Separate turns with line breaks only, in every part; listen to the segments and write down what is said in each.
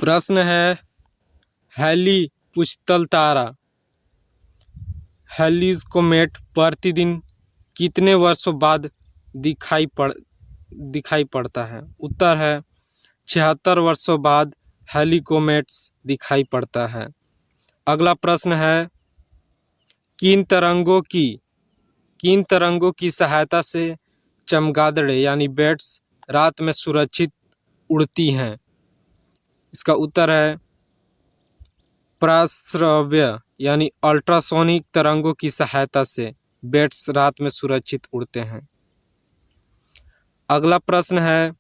प्रश्न है हैली पुछतल तारा हैलीज कोमेट प्रतिदिन कितने वर्षों बाद दिखाई पड़ता है। उत्तर है 76 वर्षों बाद हैली कोमेट्स दिखाई पड़ता है। अगला प्रश्न है किन तरंगों की सहायता से चमगादड़ें यानी बर्ड्स रात में सुरक्षित उड़ती हैं। इसका उत्तर है पराश्रव्य यानी अल्ट्रासोनिक तरंगों की सहायता से बर्ड्स रात में सुरक्षित उड़ते हैं। अगला प्रश्न है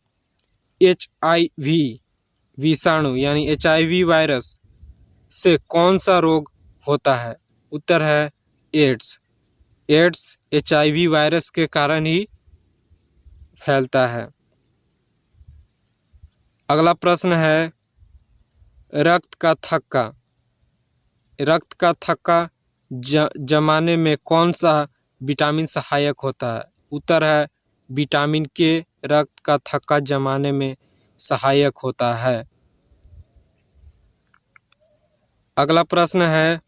HIV विषाणु यानी HIV वायरस से कौन सा रोग होता है। उत्तर है एड्स HIV वायरस के कारण ही फैलता है। अगला प्रश्न है रक्त का थक्का जमाने में कौन सा विटामिन सहायक होता है। उत्तर है विटामिन के रक्त का थक्का जमाने में सहायक होता है। अगला प्रश्न है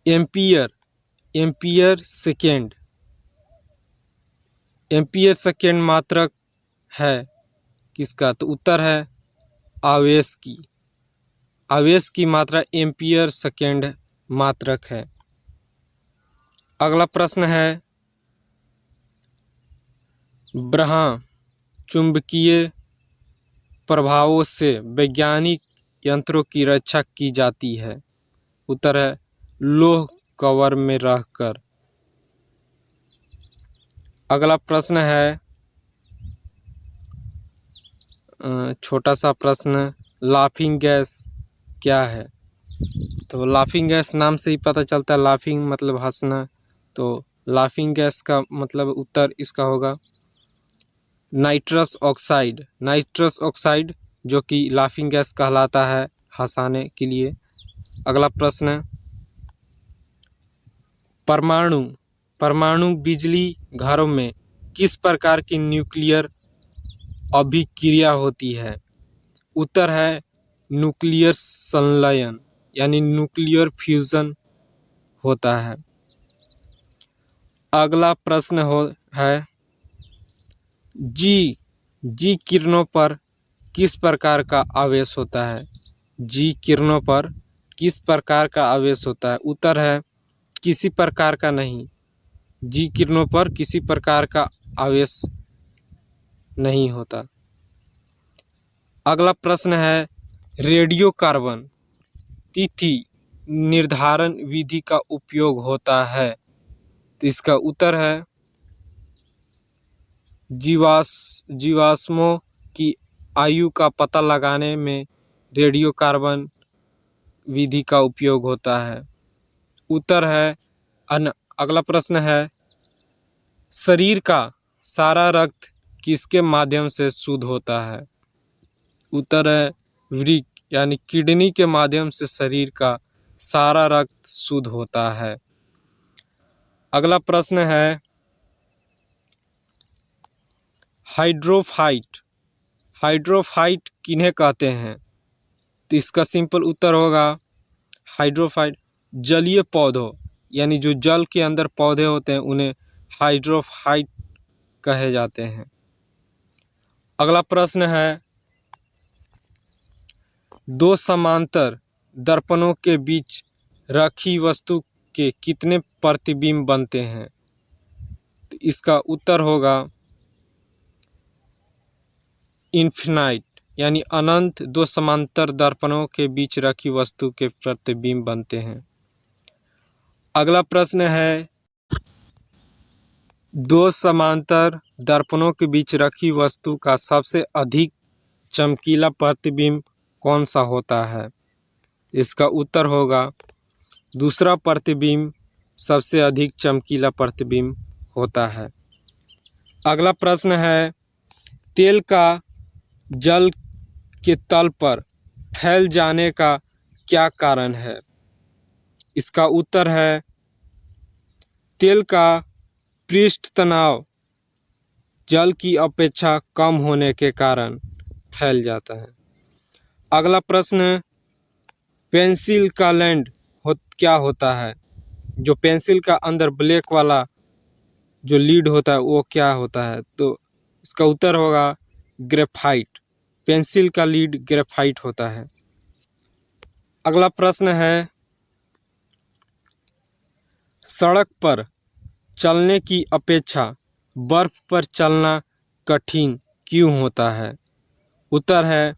एम्पियर सेकेंड मात्रक है किसका। तो उत्तर है आवेश की मात्रा एम्पियर सेकेंड मात्रक है। अगला प्रश्न है ब्रह्म चुंबकीय प्रभावों से वैज्ञानिक यंत्रों की रक्षा की जाती है। उत्तर है लौह कवर में रहकर। अगला प्रश्न है छोटा सा प्रश्न लाफिंग गैस क्या है। तो लाफिंग गैस नाम से ही पता चलता है, लाफिंग मतलब हंसना, तो लाफिंग गैस का मतलब उत्तर इसका होगा नाइट्रस ऑक्साइड जो कि लाफिंग गैस कहलाता है हंसाने के लिए। अगला प्रश्न परमाणु बिजली घरों में किस प्रकार की न्यूक्लियर अभिक्रिया होती है। उत्तर है न्यूक्लियर संलयन यानी न्यूक्लियर फ्यूजन होता है। अगला प्रश्न है जी किरणों पर किस प्रकार का आवेश होता है। जी किरणों पर किस प्रकार का आवेश होता है। उत्तर है किसी प्रकार का नहीं, जी किरणों पर किसी प्रकार का आवेश नहीं होता। अगला प्रश्न है रेडियो कार्बन तिथि निर्धारण विधि का उपयोग होता है। तो इसका उत्तर है जीवाश्मों की आयु का पता लगाने में रेडियो कार्बन विधि का उपयोग होता है। उत्तर है अगला प्रश्न है शरीर का सारा रक्त किसके माध्यम से शुद्ध होता है। उत्तर है वृक्क यानी किडनी के माध्यम से शरीर का सारा रक्त शुद्ध होता है। अगला प्रश्न है हाइड्रोफाइट किन्हें कहते हैं। तो इसका सिंपल उत्तर होगा हाइड्रोफाइट जलीय पौधों यानी जो जल के अंदर पौधे होते हैं उन्हें हाइड्रोफाइट कहे जाते हैं। अगला प्रश्न है दो समांतर दर्पणों के बीच रखी वस्तु के कितने प्रतिबिंब बनते हैं। तो इसका उत्तर होगा इन्फिनाइट यानी अनंत। दो समांतर दर्पणों के बीच रखी वस्तु के प्रतिबिंब बनते हैं। अगला प्रश्न है दो समांतर दर्पणों के बीच रखी वस्तु का सबसे अधिक चमकीला प्रतिबिंब कौन सा होता है। इसका उत्तर होगा दूसरा प्रतिबिंब सबसे अधिक चमकीला प्रतिबिंब होता है। अगला प्रश्न है तेल का जल के तल पर फैल जाने का क्या कारण है। इसका उत्तर है तेल का पृष्ठ तनाव जल की अपेक्षा कम होने के कारण फैल जाता है। अगला प्रश्न, पेंसिल का लैंड क्या होता है? जो पेंसिल का अंदर ब्लैक वाला जो लीड होता है वो क्या होता है? तो इसका उत्तर होगा ग्रेफाइट। पेंसिल का लीड ग्रेफाइट होता है। अगला प्रश्न है, सड़क पर चलने की अपेक्षा बर्फ पर चलना कठिन क्यों होता है? उत्तर है,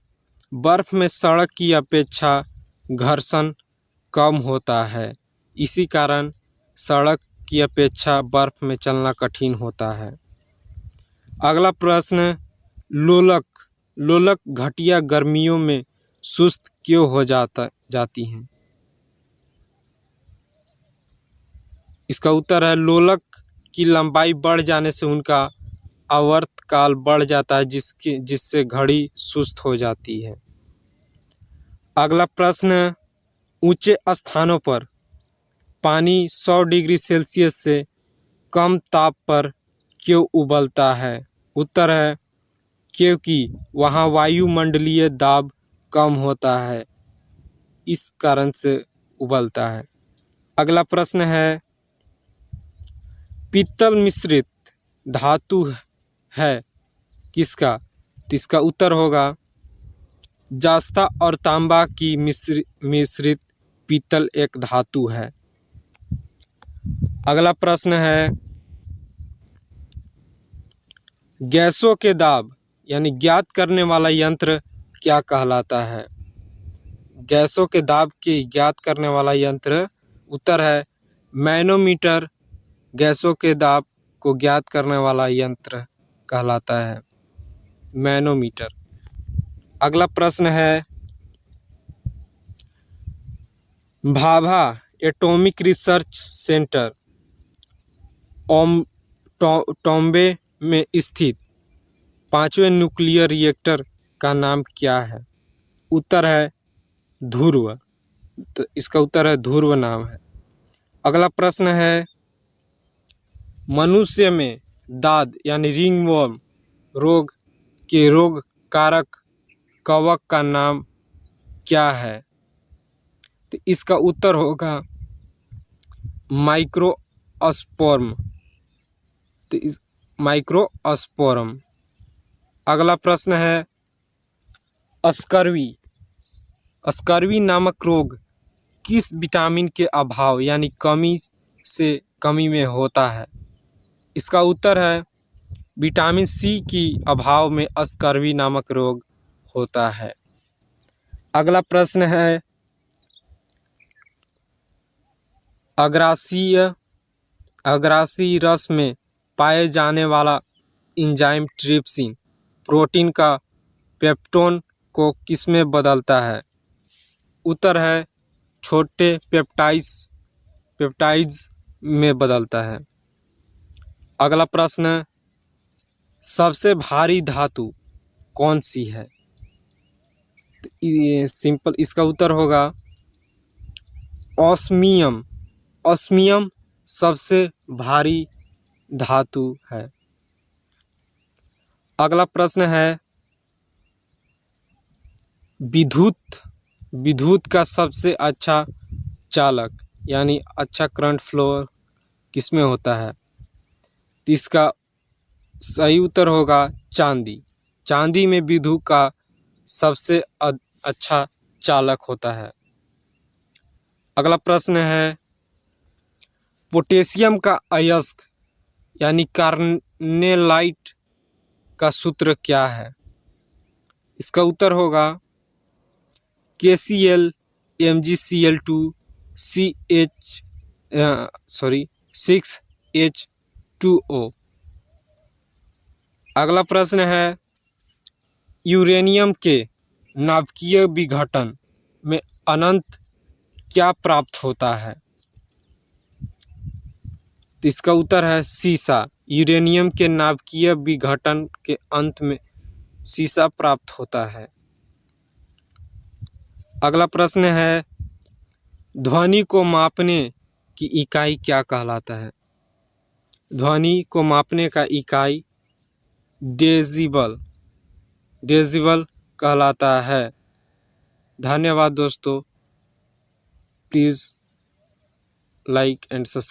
बर्फ में सड़क की अपेक्षा घर्षण कम होता है, इसी कारण सड़क की अपेक्षा बर्फ में चलना कठिन होता है। अगला प्रश्न, लोलक घटिया गर्मियों में सुस्त क्यों हो जाती हैं? इसका उत्तर है, लोलक की लंबाई बढ़ जाने से उनका आवर्तकाल बढ़ जाता है, जिससे घड़ी सुस्त हो जाती है। अगला प्रश्न, ऊंचे स्थानों पर पानी 100 डिग्री सेल्सियस से कम ताप पर क्यों उबलता है? उत्तर है, क्योंकि वहाँ वायुमंडलीय दाब कम होता है, इस कारण से उबलता है। अगला प्रश्न है, पीतल मिश्रित धातु है किसका? तो इसका उत्तर होगा, जस्ता और तांबा की मिश्रित पीतल एक धातु है। अगला प्रश्न है, गैसों के दाब यानी ज्ञात करने वाला यंत्र क्या कहलाता है? गैसों के दाब की ज्ञात करने वाला यंत्र, उत्तर है, मैनोमीटर गैसों के दाब को ज्ञात करने वाला यंत्र कहलाता है, मैनोमीटर। अगला प्रश्न है, भाभा एटॉमिक रिसर्च सेंटर टॉम्बे में स्थित 5वें न्यूक्लियर रिएक्टर का नाम क्या है? उत्तर है, ध्रुव। तो इसका उत्तर है, ध्रुव नाम है। अगला प्रश्न है, मनुष्य में दाद यानी रिंगवर्म रोग के रोग कारक कवक का नाम क्या है? तो इसका उत्तर होगा माइक्रोस्पोर्म। तो इस माइक्रोस्पोर्म। अगला प्रश्न है, स्कर्वी नामक रोग किस विटामिन के अभाव यानी कमी में होता है? इसका उत्तर है, विटामिन सी की अभाव में स्कर्वी नामक रोग होता है। अगला प्रश्न है, अग्रासी रस में पाए जाने वाला एंजाइम ट्रिप्सिन प्रोटीन का पेप्टोन को किसमें बदलता है? उत्तर है, छोटे पेप्टाइड्स में बदलता है। अगला प्रश्न, सबसे भारी धातु कौन सी है? ये सिंपल, इसका उत्तर होगा ऑस्मियम। ऑस्मियम सबसे भारी धातु है। अगला प्रश्न है, विद्युत का सबसे अच्छा चालक यानी अच्छा करंट फ्लो किसमें होता है? तो इसका सही उत्तर होगा चांदी। चांदी में विद्युत का सबसे अच्छा चालक होता है। अगला प्रश्न है, पोटेशियम का अयस्क यानी कार्नेलाइट का सूत्र क्या है? इसका उत्तर होगा KCl MgCl2 6H2O। अगला प्रश्न है, यूरेनियम के नाभिकीय विघटन में अनंत क्या प्राप्त होता है? तो इसका उत्तर है सीसा। यूरेनियम के नाभिकीय विघटन के अंत में सीसा प्राप्त होता है। अगला प्रश्न है, ध्वनि को मापने की इकाई क्या कहलाता है? ध्वनि को मापने का इकाई डेसिबल कहलाता है। धन्यवाद दोस्तों। Please like and subscribe.